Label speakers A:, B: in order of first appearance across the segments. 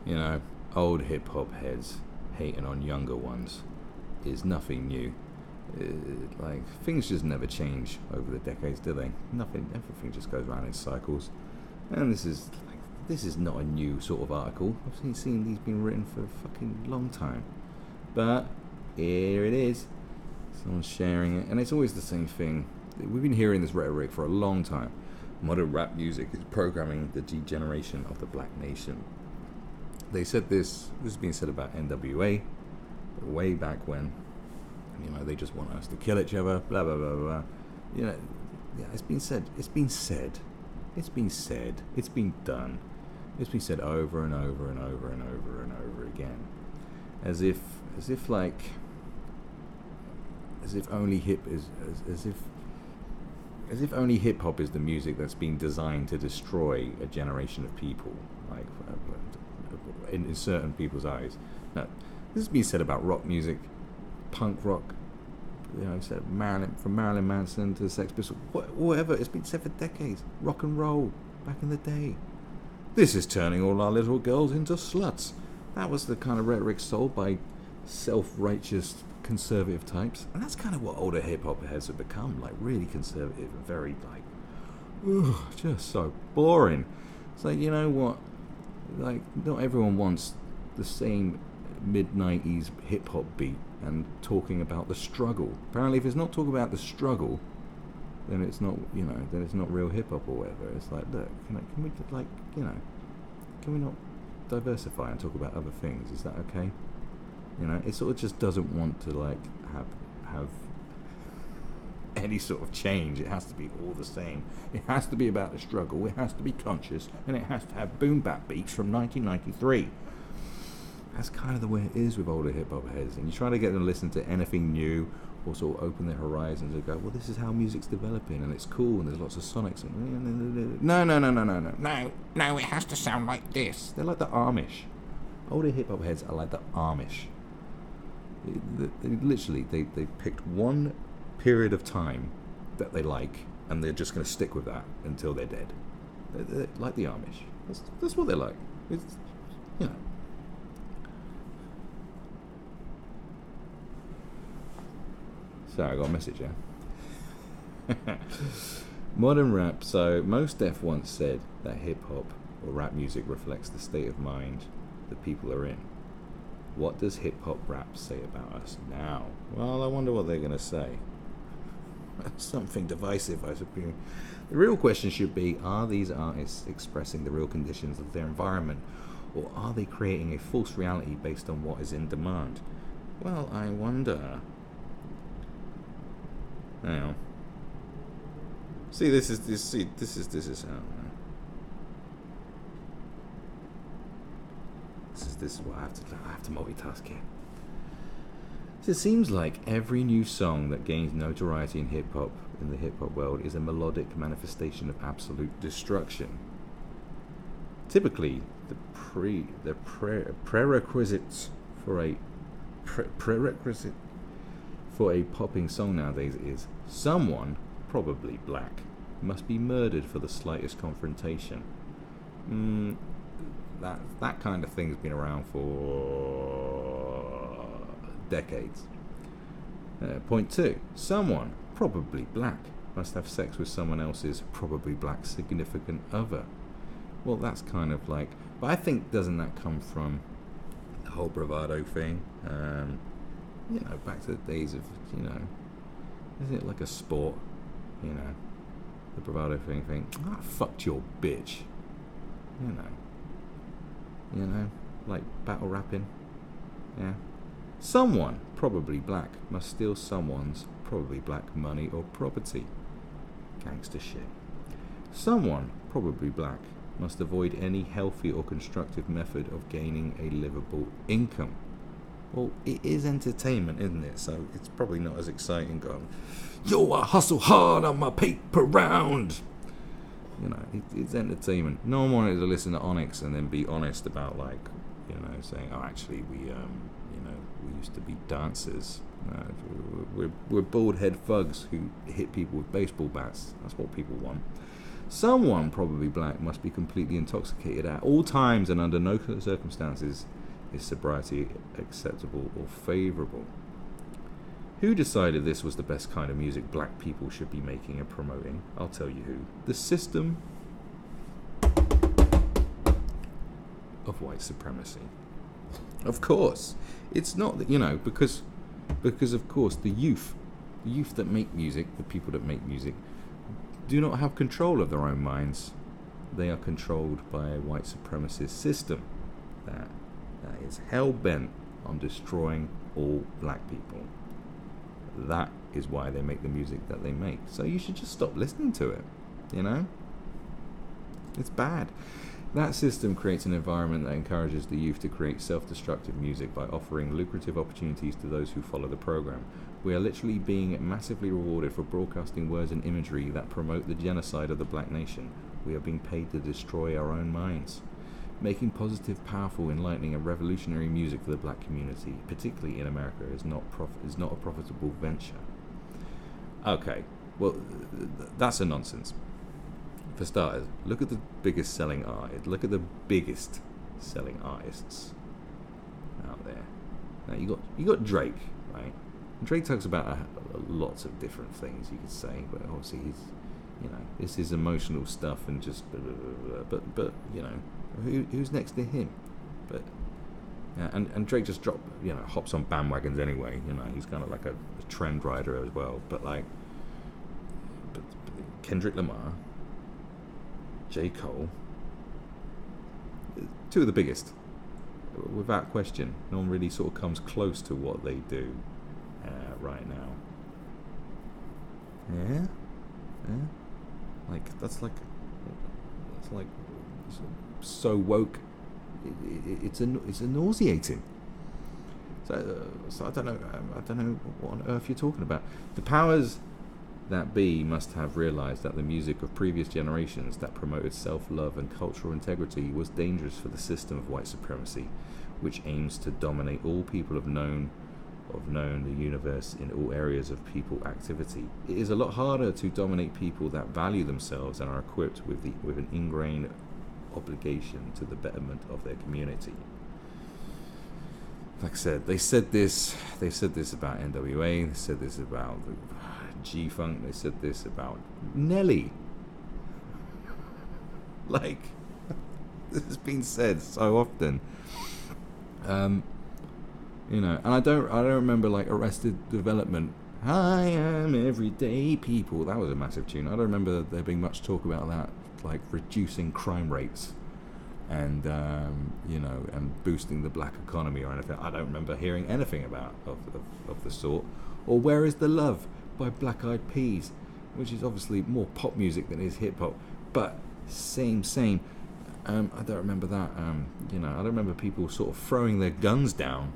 A: You know, old hip hop heads hating on younger ones is nothing new. Like, things just never change over the decades, do they? Everything just goes around in cycles. And this is not a new sort of article. I've seen these being written for a fucking long time. But here it is. Someone's sharing it, and it's always the same thing. We've been hearing this rhetoric for a long time. Modern rap music is programming the degeneration of the black nation. They said this has been said about NWA way back when. You know, they just want us to kill each other, blah, blah, blah, blah. You know, yeah, it's been said. It's been said. It's been said. It's been done. It's been said over and over and over and over and over again. As if only only hip hop is the music that's been designed to destroy a generation of people, like in certain people's eyes. Now, this has been said about rock music, punk rock, you know, said from Marilyn Manson to the Sex Pistols, whatever. It's been said for decades. Rock and roll back in the day. This is turning all our little girls into sluts. That was the kind of rhetoric sold by self-righteous conservative types, and that's kind of what older hip-hop heads have become, like really conservative and very like, ugh, just so boring. It's like, you know what, like, not everyone wants the same mid-90s hip-hop beat and talking about the struggle. Apparently if it's not talking about the struggle, then it's not, you know, then it's not real hip-hop or whatever. It's like, look, can we like, you know, can we not diversify and talk about other things? Is that okay? You know, it sort of just doesn't want to like have any sort of change. It has to be all the same. It has to be about the struggle. It has to be conscious, and it has to have boom bap beats from 1993. That's kind of the way it is with older hip hop heads. And you try to get them to listen to anything new or sort of open their horizons and go, well, this is how music's developing, and it's cool, and there's lots of sonics. And no, it has to sound like this. They're like the Amish. Older hip hop heads are like the Amish. They picked one period of time that they like, and they're just going to stick with that until they're dead. They're like the Amish. That's what they're like. It's, you know. Sorry, I got a message, yeah? Modern rap. So, Mos Def once said that hip-hop or rap music reflects the state of mind the people are in. What does hip-hop rap say about us now? Well, I wonder what they're going to say. Something divisive, I suppose. The real question should be, are these artists expressing the real conditions of their environment, or are they creating a false reality based on what is in demand? Well, I wonder. Hang on. See, this is how. This is what I have to multitask here. So it seems like every new song that gains notoriety in the hip hop world is a melodic manifestation of absolute destruction. Typically, the prerequisite for a popping song nowadays is someone, probably black, must be murdered for the slightest confrontation. That kind of thing's been around for decades. Point 2. Someone, probably black, must have sex with someone else's probably black significant other. Well, that's kind of like... But I think, doesn't that come from the whole bravado thing? You know, back to the days of, you know... Isn't it like a sport? You know, the bravado thing. I fucked your bitch. You know, like battle rapping. Yeah. Someone, probably black, must steal someone's probably black money or property. Gangster shit. Someone, probably black, must avoid any healthy or constructive method of gaining a livable income. Well, it is entertainment, isn't it? So it's probably not as exciting going, yo, I hustle hard on my paper round. You know, it's entertainment. No one wanted to listen to Onyx and then be honest about, like, you know, saying, oh, actually, we used to be dancers. We're bald head thugs who hit people with baseball bats. That's what people want. Someone, probably black, must be completely intoxicated at all times, and under no circumstances is sobriety acceptable or favourable. Who decided this was the best kind of music black people should be making and promoting? I'll tell you who. The system of white supremacy. Of course. It's not that, because of course the youth that make music, the people that make music, do not have control of their own minds. They are controlled by a white supremacist system that is hell-bent on destroying all black people. That is why they make the music that they make. So you should just stop listening to it, It's bad. That system creates an environment that encourages the youth to create self-destructive music by offering lucrative opportunities to those who follow the program. We are literally being massively rewarded for broadcasting words and imagery that promote the genocide of the black nation. We are being paid to destroy our own minds. Making positive, powerful, enlightening, and revolutionary music for the black community, particularly in America, is not a profitable venture. Okay, well, that's a nonsense. For starters, look at the biggest selling artists. Look at the biggest selling artists out there. Now you got Drake, right? And Drake talks about lots of different things, you could say, but obviously he's, this is emotional stuff and just blah, blah, blah, blah. But who's next to him? But yeah, and Drake just hops on bandwagons anyway. He's kind of like a trend rider as well. But Kendrick Lamar, J. Cole, two of the biggest, without question. No one really sort of comes close to what they do right now. Yeah. That's like so woke. It's nauseating. So I don't know what on earth you're talking about. The powers that be must have realized that the music of previous generations that promoted self-love and cultural integrity was dangerous for the system of white supremacy, which aims to dominate all people of known the universe in all areas of people activity. It is a lot harder to dominate people that value themselves and are equipped with an ingrained obligation to the betterment of their community. Like I said, they said this about NWA, they said this about G-Funk, they said this about Nelly. This has been said so often. And I don't remember Arrested Development. I am everyday people. That was a massive tune. I don't remember there being much talk about that, reducing crime rates and and boosting the black economy or anything. I don't remember hearing anything about of the sort. Or Where Is the Love by Black Eyed Peas, which is obviously more pop music than it is hip hop, but same. I don't remember that. I don't remember people sort of throwing their guns down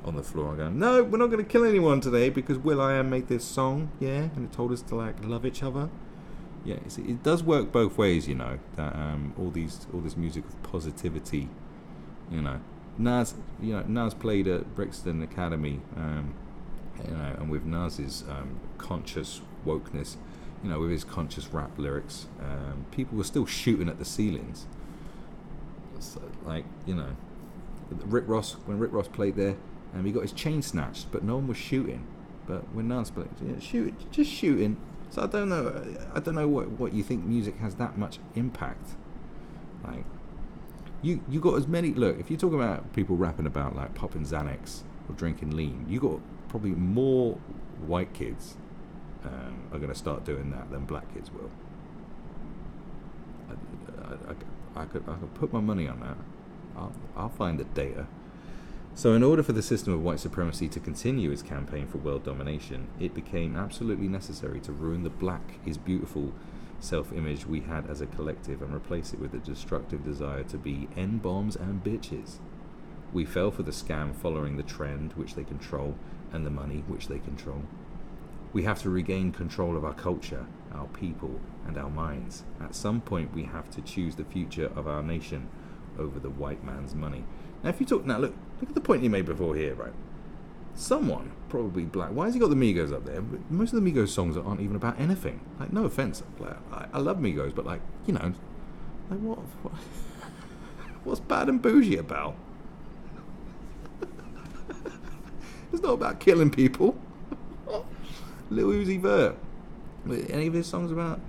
A: on the floor and going, "No, we're not going to kill anyone today because Will.i.am made this song, yeah, and it told us to love each other." Yeah, it does work both ways, that all this music of positivity, Nas played at Brixton Academy, and with Nas's conscious wokeness, with his conscious rap lyrics, people were still shooting at the ceilings. So, when Rick Ross played there, he got his chain snatched, but no one was shooting. But when Nas played, just shooting. So I don't know what you think music has that much impact. You got as many. Look, if you talk about people rapping about popping Xanax or drinking lean, you got probably more white kids are going to start doing that than black kids will. I could put my money on that. I'll find the data. So in order for the system of white supremacy to continue its campaign for world domination, it became absolutely necessary to ruin the black is beautiful self-image we had as a collective and replace it with a destructive desire to be N-bombs and bitches. We fell for the scam following the trend which they control and the money which they control. We have to regain control of our culture, our people, and our minds. At some point we have to choose the future of our nation over the white man's money. Now, if you talk look at the point you made before here, right? Someone, probably black. Why has he got the Migos up there? Most of the Migos songs aren't even about anything. Like, no offense, like, I love Migos, but like, you know, like what's bad and bougie about? It's not about killing people. Lil Uzi Vert, any of his songs about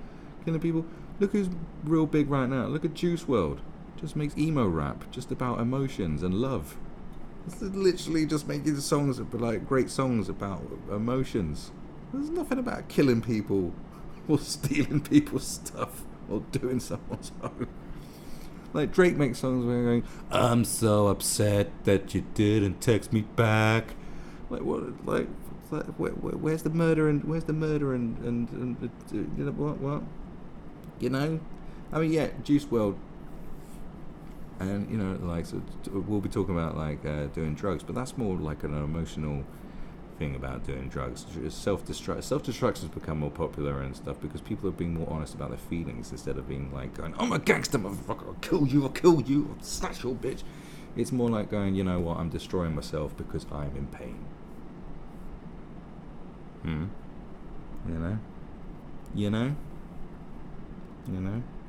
A: killing people? Look who's real big right now. Look at Juice WRLD. Just makes emo rap, just about emotions and love. This is literally just making songs, like great songs about emotions. There's nothing about killing people or stealing people's stuff or doing someone's home. Like Drake makes songs where going, "I'm so upset that you didn't text me back." Like what? Like where's the murder and you know what? You know, I mean, yeah, Juice WRLD. And, you know, like, so we'll be talking about, like, doing drugs, but that's more like an emotional thing about doing drugs. Self-destruction has become more popular and stuff because people are being more honest about their feelings instead of being like going, "I'm a gangster, motherfucker, I'll kill you, I'll snatch your bitch." It's more like going, you know what, I'm destroying myself because I'm in pain. You know?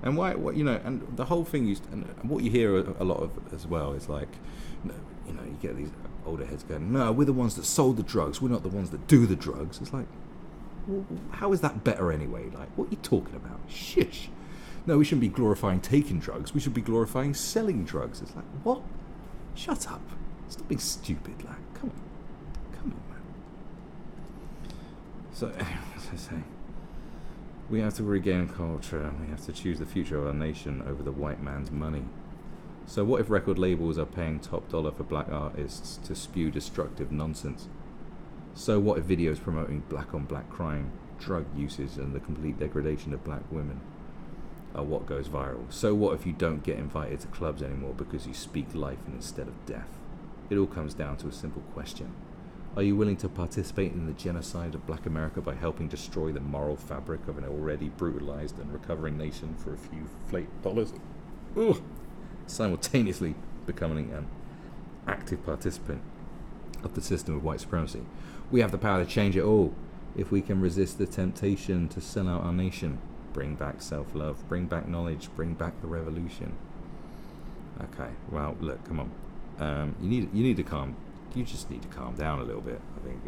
A: And why? What, you know? And the whole thing and what you hear a lot of as well is like, you know, you get these older heads going, "No, we're the ones that sold the drugs. We're not the ones that do the drugs." It's like, well, how is that better anyway? Like, what are you talking about? Shish. No, we shouldn't be glorifying taking drugs. We should be glorifying selling drugs. It's like, what? Shut up. Stop being stupid. Like, come on, man. So, as I say. We have to regain culture. We have to choose the future of our nation over the white man's money. So what if record labels are paying top dollar for black artists to spew destructive nonsense? So what if videos promoting black on black crime, drug usage and the complete degradation of black women are what goes viral? So what if you don't get invited to clubs anymore because you speak life instead of death? It all comes down to a simple question. Are you willing to participate in the genocide of black America by helping destroy the moral fabric of an already brutalized and recovering nation for a few flake dollars? Ugh. Simultaneously becoming an active participant of the system of white supremacy. We have the power to change it all if we can resist the temptation to sell out our nation. Bring back self-love, bring back knowledge, bring back the revolution. Okay, well, look, come on. You just need to calm down a little bit, I think,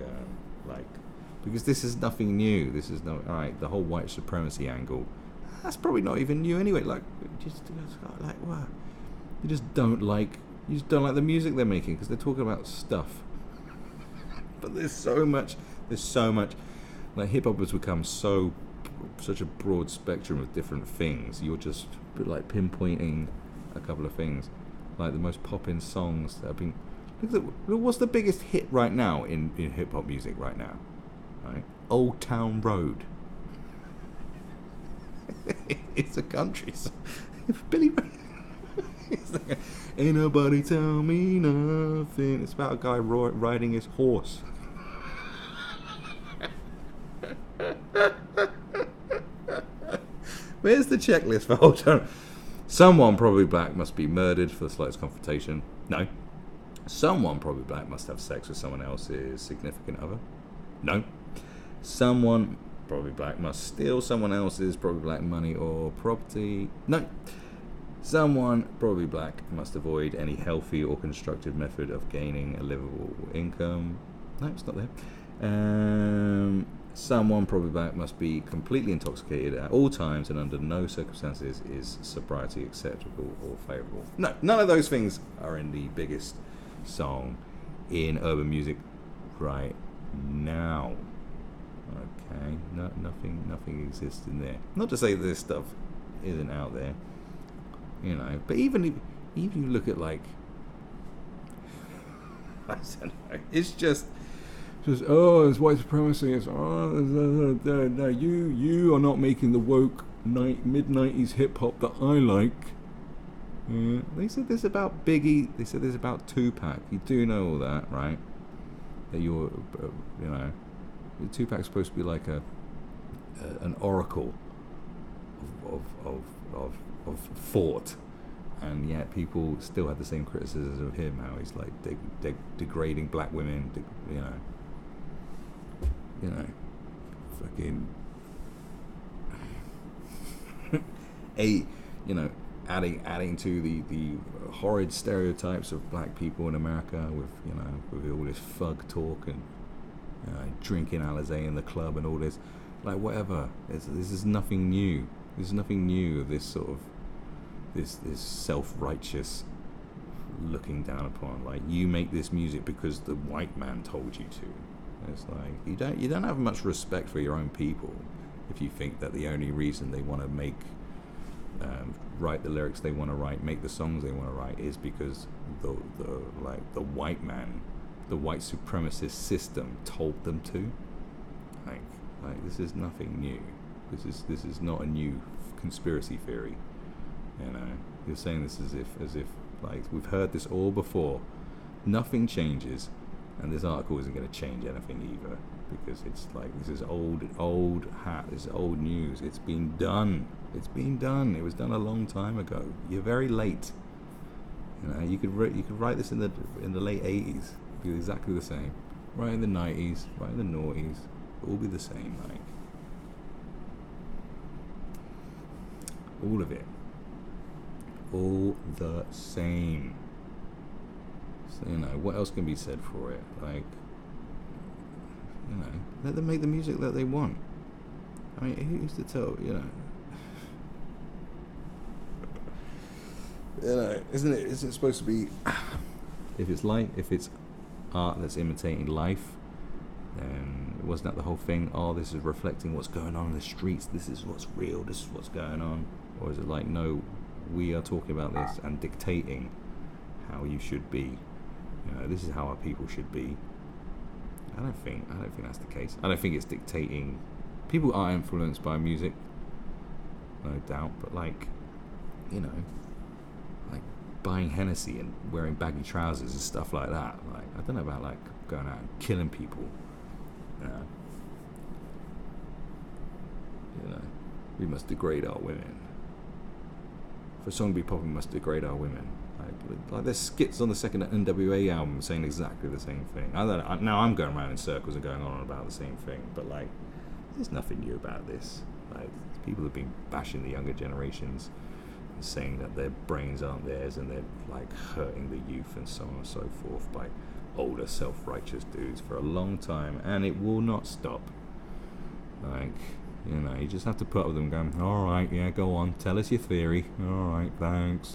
A: because this is nothing new. This is no, alright, the whole white supremacy angle, that's probably not even new anyway. Like, what? You just don't like the music they're making because they're talking about stuff. But there's so much, like, hip-hop has become such a broad spectrum of different things. You're just, like, pinpointing a couple of things. Like, the most poppin' songs that have been... What's the biggest hit right now in hip-hop music right now? Right? Old Town Road. It's a country song. Billy Ray. Like, ain't nobody tell me nothing. It's about a guy riding his horse. Where's the checklist for Old Town? Someone, probably black, must be murdered for the slightest confrontation. No. Someone, probably black, must have sex with someone else's significant other. No. Someone, probably black, must steal someone else's, probably black, money or property. No. Someone, probably black, must avoid any healthy or constructive method of gaining a livable income. No, it's not there. Someone, probably black, must be completely intoxicated at all times and under no circumstances is sobriety acceptable or favourable. No, none of those things are in the biggest song in urban music right now. Okay, nothing exists in there. Not to say that this stuff isn't out there, you know. But even if you look at, like, I don't know, it's just it's white supremacy. It's no, you are not making the woke mid-90s hip hop that I like. They said this about Biggie. They said this about Tupac. You do know all that, right? That you're, you know, Tupac's supposed to be like an oracle of thought and yet people still had the same criticism of him. How he's like degrading black women, you know, fucking adding to the horrid stereotypes of black people in America with all this thug talk and drinking Alizé in the club and all this, like whatever. This is nothing new. There's nothing new of this sort of this self-righteous looking down upon. Like, you make this music because the white man told you to. It's like you don't have much respect for your own people if you think that the only reason they want to make write the lyrics they want to write, make the songs they want to write, is because the white man, the white supremacist system told them to. Like this is nothing new. This is not a new conspiracy theory. You're saying this as if like we've heard this all before. Nothing changes, and this article isn't going to change anything either, because it's like this is old hat. This is old news. It's been done. It was done a long time ago. You're very late. You could write this in the late 80s. Be exactly the same. Right in the 90s. Right in the noughties. All be the same. Like all of it. All the same. So, what else can be said for it? Like, let them make the music that they want. I mean, who's to tell, isn't it supposed to be, if it's art that's imitating life, then wasn't that the whole thing? Oh, this is reflecting what's going on in the streets, this is what's real, this is what's going on? Or is it like, no, we are talking about this and dictating how you should be? This is how our people should be. I don't think that's the case. I don't think it's dictating. People are influenced by music, no doubt, but like buying Hennessy and wearing baggy trousers and stuff like that. Like, I don't know about like going out and killing people. We must degrade our women. For a song to be popping, we must degrade our women. Like there's skits on the second NWA album saying exactly the same thing. Now I'm going around in circles and going on about the same thing, but like, there's nothing new about this. Like, people have been bashing the younger generations and saying that their brains aren't theirs and they're like hurting the youth and so on and so forth by older self-righteous dudes for a long time, and it will not stop. Like, you just have to put up with them going, alright, yeah, go on, tell us your theory, alright, thanks.